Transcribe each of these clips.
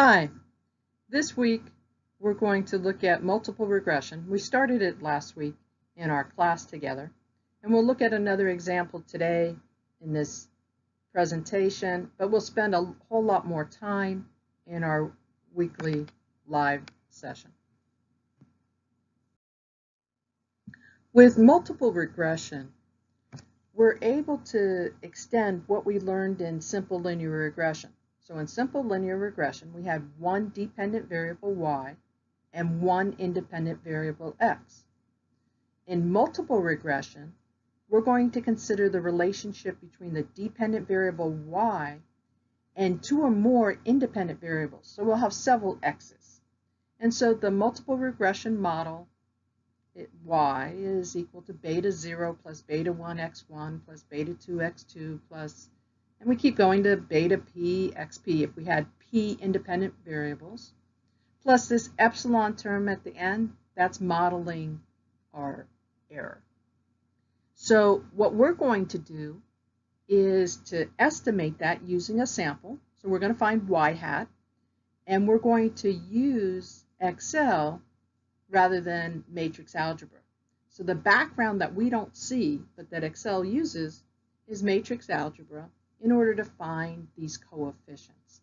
Hi, this week we're going to look at multiple regression. We started it last week in our class together, and we'll look at another example today in this presentation, but we'll spend a whole lot more time in our weekly live session. With multiple regression, we're able to extend what we learned in simple linear regression. So in simple linear regression, we had one dependent variable y and one independent variable x. In multiple regression, we're going to consider the relationship between the dependent variable y and two or more independent variables. So we'll have several x's. And so the multiple regression model, y is equal to beta 0 plus beta 1 x1 plus beta 2 x2 plus, and we keep going to beta p xp if we had p independent variables, plus this epsilon term at the end, that's modeling our error. So what we're going to do is to estimate that using a sample. So we're going to find y hat, and we're going to use Excel rather than matrix algebra. So the background that we don't see, but that Excel uses, is matrix algebra in order to find these coefficients.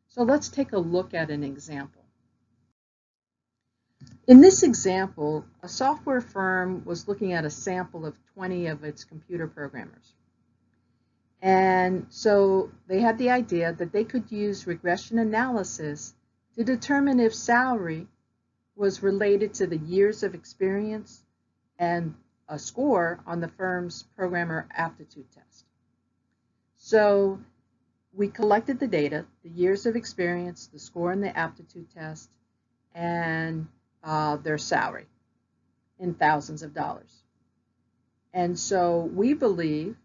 So let's take a look at an example. In this example, a software firm was looking at a sample of 20 of its computer programmers. And so they had the idea that they could use regression analysis to determine if salary was related to the years of experience and a score on the firm's programmer aptitude test. So we collected the data, the years of experience, the score on the aptitude test, and their salary in thousands of dollars. And so we believe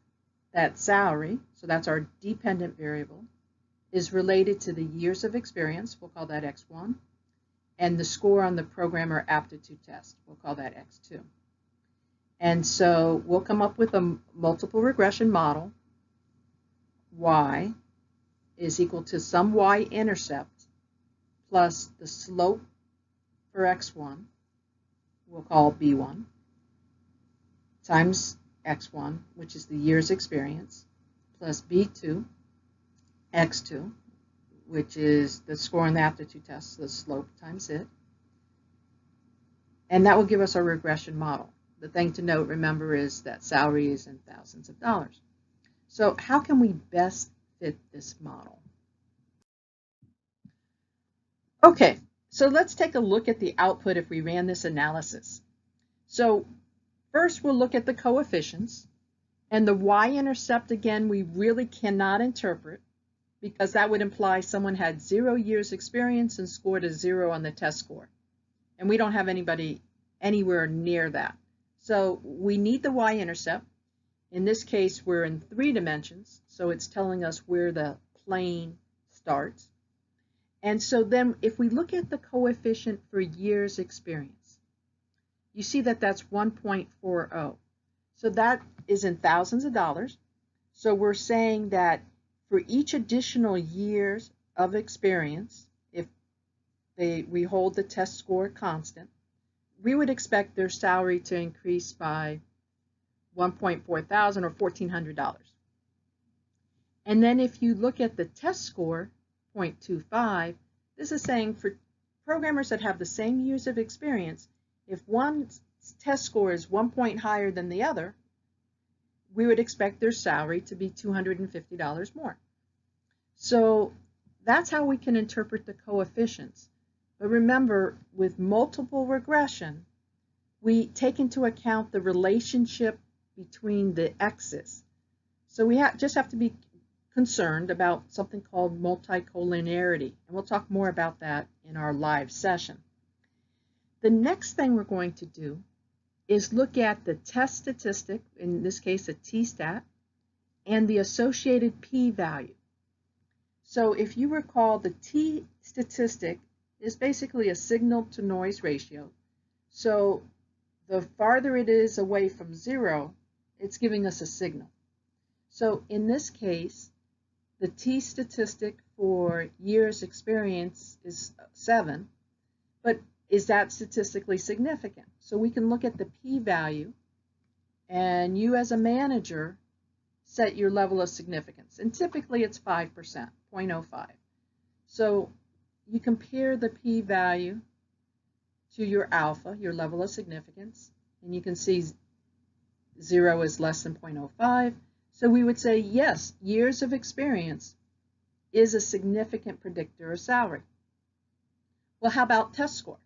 that salary, so that's our dependent variable, is related to the years of experience, we'll call that x1, and the score on the programmer aptitude test, we'll call that x2. And so we'll come up with a multiple regression model. Y is equal to some y-intercept plus the slope for x1, we'll call b1, times x1, which is the year's experience, plus b2, x2, which is the score on the aptitude test, so the slope times it. And that will give us our regression model. The thing to note, remember, is that salary is in thousands of dollars. So how can we best fit this model? Okay, so let's take a look at the output if we ran this analysis. So first we'll look at the coefficients, and the y-intercept, again, we really cannot interpret because that would imply someone had 0 years experience and scored a 0 on the test score. And we don't have anybody anywhere near that. So we need the y-intercept. In this case, we're in 3 dimensions, so it's telling us where the plane starts. And so then if we look at the coefficient for years experience, you see that that's 1.40. So that is in thousands of dollars. So we're saying that for each additional years of experience, if we hold the test score constant, we would expect their salary to increase by 1.4 thousand or $1,400. And then if you look at the test score, 0.25, this is saying for programmers that have the same years of experience, if one test score is 1 point higher than the other, we would expect their salary to be $250 more. So that's how we can interpret the coefficients. But remember, with multiple regression, we take into account the relationship between the x's. So we just have to be concerned about something called multicollinearity, and we'll talk more about that in our live session. The next thing we're going to do is look at the test statistic, in this case a t-stat, and the associated p-value. So if you recall, the t-statistic is basically a signal-to-noise ratio. So the farther it is away from 0, it's giving us a signal. So in this case, the t-statistic for years experience is 7, but is that statistically significant? So we can look at the p-value, and you as a manager set your level of significance. And typically it's 5%, 0.05. So you compare the p-value to your alpha, your level of significance, and you can see 0 is less than 0.05. So we would say, yes, years of experience is a significant predictor of salary. Well, how about test score?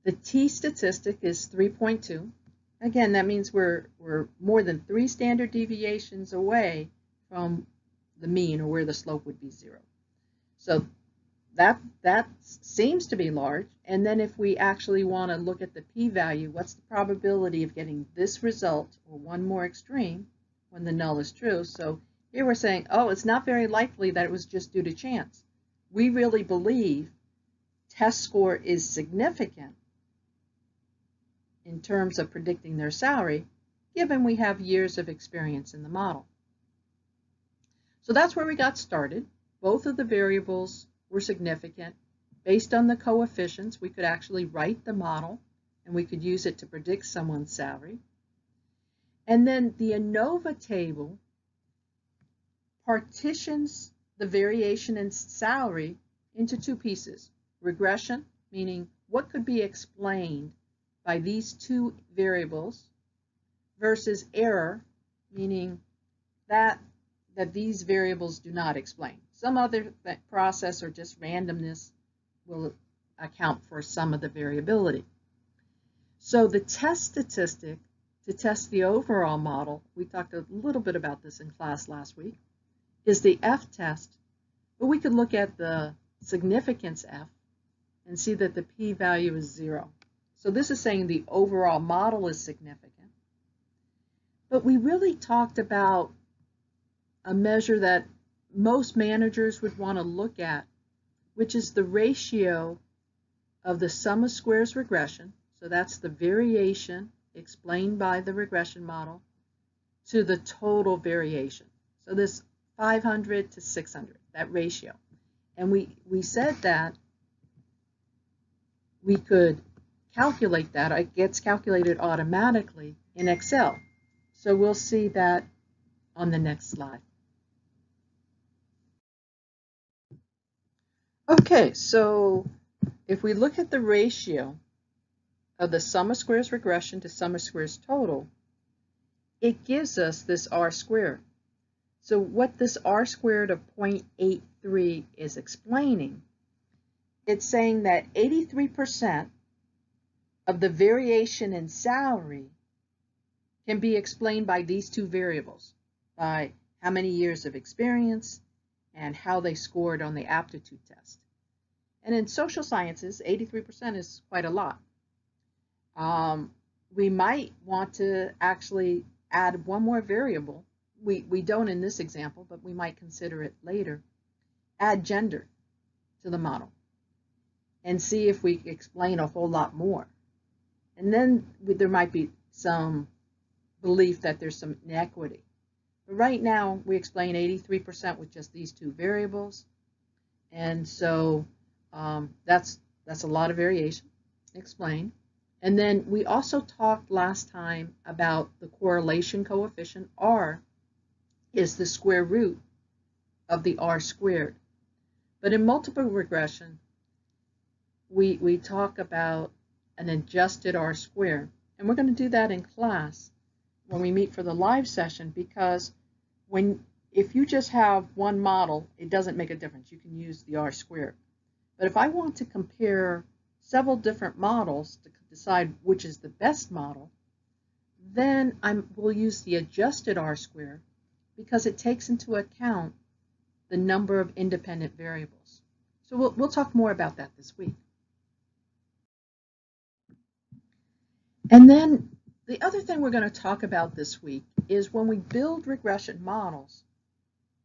The T statistic is 3.2. Again, that means we're more than 3 standard deviations away from the mean, or where the slope would be 0. So that seems to be large. And then if we actually want to look at the p-value, what's the probability of getting this result, or one more extreme, when the null is true? So here we're saying, oh, it's not very likely that it was just due to chance. We really believe test score is significant in terms of predicting their salary, given we have years of experience in the model. So that's where we got started. Both of the variables were significant. Based on the coefficients, we could actually write the model, and we could use it to predict someone's salary. And then the ANOVA table partitions the variation in salary into 2 pieces. Regression, meaning what could be explained by these 2 variables, versus error, meaning that these variables do not explain. Some other process or just randomness will account for some of the variability. So the test statistic to test the overall model, we talked a little bit about this in class last week, is the F test, but we could look at the significance F and see that the p-value is 0. So this is saying the overall model is significant. But we really talked about a measure that most managers would want to look at, which is the ratio of the sum of squares regression, so that's the variation explained by the regression model, to the total variation. So this 500 to 600, that ratio. And we said that we could calculate that. It gets calculated automatically in Excel. So we'll see that on the next slide. Okay, so if we look at the ratio of the sum of squares regression to sum of squares total, it gives us this R squared. So what this R squared of 0.83 is explaining, it's saying that 83% of the variation in salary can be explained by these 2 variables, by how many years of experience and how they scored on the aptitude test. And in social sciences, 83% is quite a lot. We might want to actually add one more variable. We don't in this example, but we might consider it later. Add gender to the model and see if we explain a whole lot more. And then there might be some belief that there's some inequity. But right now, we explain 83% with just these 2 variables. And so that's a lot of variation explained. And then we also talked last time about the correlation coefficient. R is the square root of the R squared. But in multiple regression, we talk about an adjusted R squared. And we're going to do that in class when we meet for the live session, because if you just have one model, it doesn't make a difference. You can use the R squared. But if I want to compare several different models to decide which is the best model, then we'll use the adjusted R squared, because it takes into account the number of independent variables. So we'll talk more about that this week. And then the other thing we're going to talk about this week is when we build regression models,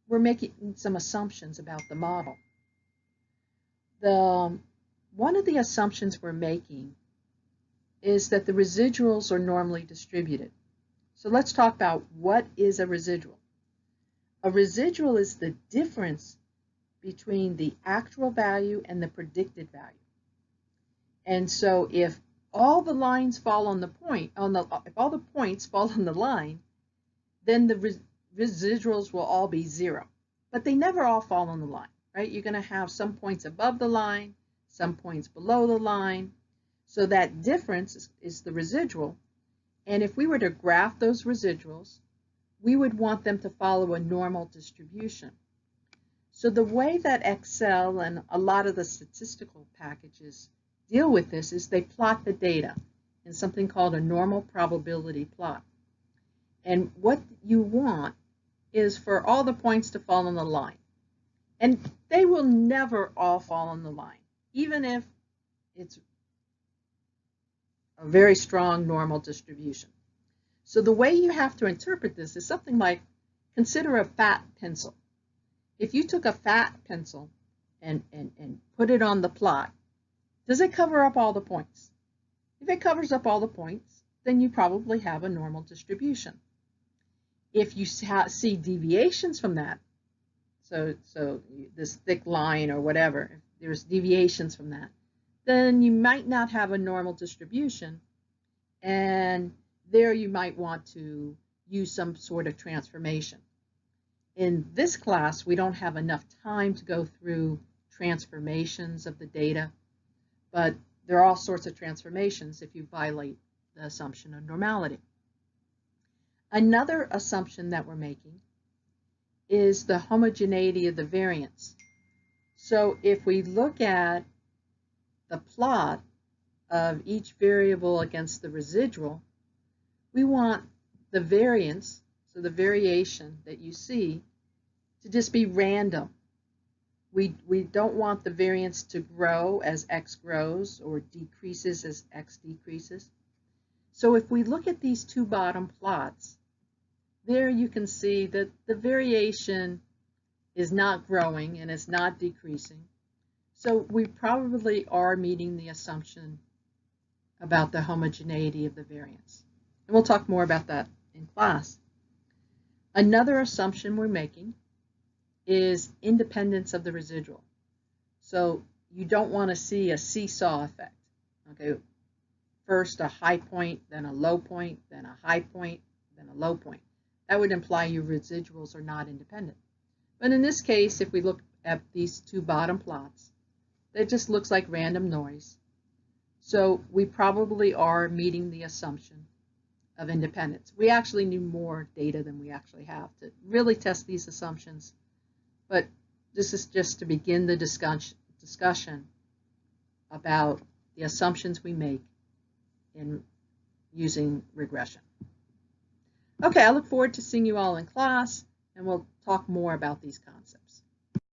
we're making some assumptions about the model. One of the assumptions we're making is that the residuals are normally distributed. So let's talk about what is a residual. A residual is the difference between the actual value and the predicted value. And so if all the lines fall on the point, if all the points fall on the line, then the residuals will all be 0. But they never all fall on the line, right? You're going to have some points above the line, some points below the line. So that difference is the residual. And if we were to graph those residuals, we would want them to follow a normal distribution. So the way that Excel and a lot of the statistical packages deal with this is they plot the data in something called a normal probability plot. And what you want is for all the points to fall on the line. And they will never all fall on the line, even if it's a very strong normal distribution. So the way you have to interpret this is something like, consider a fat pencil. If you took a fat pencil and put it on the plot, does it cover up all the points? If it covers up all the points, then you probably have a normal distribution. If you see deviations from that, so this thick line or whatever, if there's deviations from that, then you might not have a normal distribution, and there you might want to use some sort of transformation. In this class, we don't have enough time to go through transformations of the data, but there are all sorts of transformations if you violate the assumption of normality. Another assumption that we're making is the homogeneity of the variance. So if we look at the plot of each variable against the residual, we want the variance, so the variation that you see, to just be random. We don't want the variance to grow as x grows or decreases as x decreases. So if we look at these two bottom plots, there you can see that the variation is not growing and it's not decreasing. So we probably are meeting the assumption about the homogeneity of the variance. And we'll talk more about that in class. Another assumption we're making is independence of the residual. So you don't want to see a seesaw effect. Okay, first a high point, then a low point, then a high point, then a low point. That would imply your residuals are not independent. But in this case, if we look at these two bottom plots, it just looks like random noise. So we probably are meeting the assumption of independence. We actually need more data than we actually have to really test these assumptions. But this is just to begin the discussion about the assumptions we make in using regression. Okay, I look forward to seeing you all in class, and we'll talk more about these concepts.